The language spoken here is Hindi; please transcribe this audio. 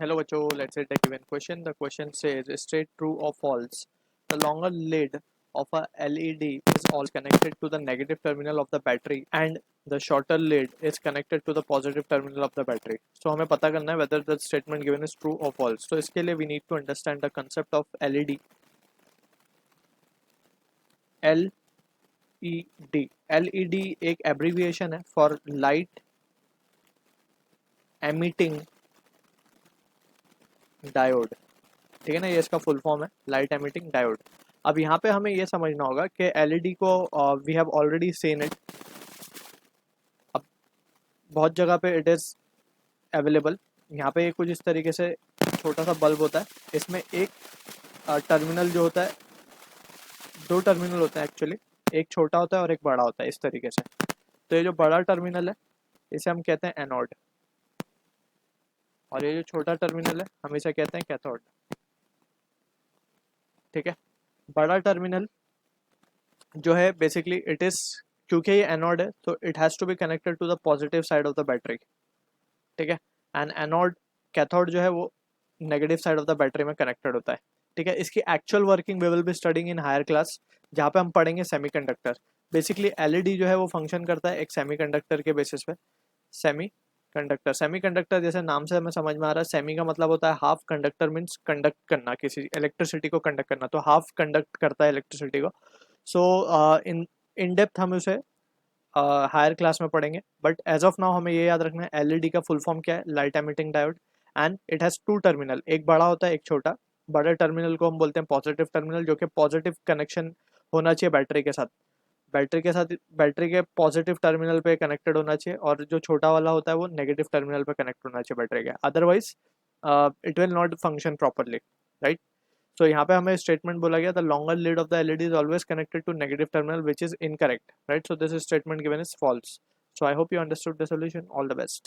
Hello बच्चों, let's say a given question. The question says state true or false. The longer lid of a LED is always connected to the negative terminal of the battery and the shorter lid is connected to the positive terminal of the battery. So हमें पता करना है whether the statement given is true or false. So इसके लिए we need to understand the concept of LED. LED. LED एक abbreviation है for light emitting diode. ठीक है ना, ये इसका फुल फॉर्म है लाइट एमिटिंग डायोड. अब यहाँ पे हमें ये समझना होगा कि एलईडी को we have already seen it. अब बहुत जगह पे इट इज़ अवेलेबल. यहाँ पे कुछ इस तरीके से छोटा सा बल्ब होता है. इसमें एक टर्मिनल जो होता है, दो टर्मिनल होते हैं एक्चुअली. एक छोटा होता है और एक बड़ा होता है इस तरीके से. तो ये जो बड़ा टर्मिनल है इसे हम कहते हैं एनोड, और ये जो छोटा टर्मिनल है हम इसे कहते हैं कैथोड. ठीक है. बड़ा टर्मिनल जो है बेसिकली इट इज, क्योंकि ये एनोड है तो it has to be connected to the positive side of the battery. ठीक है. एंड एनोड, कैथोड जो है वो negative side of the battery में कनेक्टेड होता है. ठीक है. इसकी actual working we will be studying in higher class, जहाँ पे हम पढ़ेंगे सेमीकंडक्टर. बेसिकली एलईडी जो है वो फंक्शन करता है एक सेमीकंडक्टर के बेसिस पे. सेमीकंडक्टर, सेमीकंडक्टर जैसे नाम से हमें समझ में आ रहा है, सेमी का मतलब होता है हाफ, कंडक्टर मीन्स कंडक्ट करना, किसी इलेक्ट्रिसिटी को कंडक्ट करना, तो हाफ कंडक्ट करता है इलेक्ट्रिसिटी को. सो इन डेप्थ हम उसे हायर क्लास में पढ़ेंगे. बट एज ऑफ नाउ हमें ये याद रखना है एलईडी का फुल फॉर्म क्या है, light emitting diode. And it has two terminal, एक बड़ा होता है एक छोटा. बड़े टर्मिनल को हम बोलते हैं पॉजिटिव टर्मिनल, जो कि पॉजिटिव कनेक्शन होना चाहिए बैटरी के साथ. बैटरी के पॉजिटिव टर्मिनल पे कनेक्टेड होना चाहिए, और जो छोटा वाला होता है वो नेगेटिव टर्मिनल पे कनेक्ट होना चाहिए बैटरी के, otherwise it will not function properly. Right. So यहाँ पे हमें स्टेटमेंट बोला गया the longer lead of the LED is always connected to negative terminal which is incorrect. Right. So this statement given is false. So I hope you understood the solution. All the best.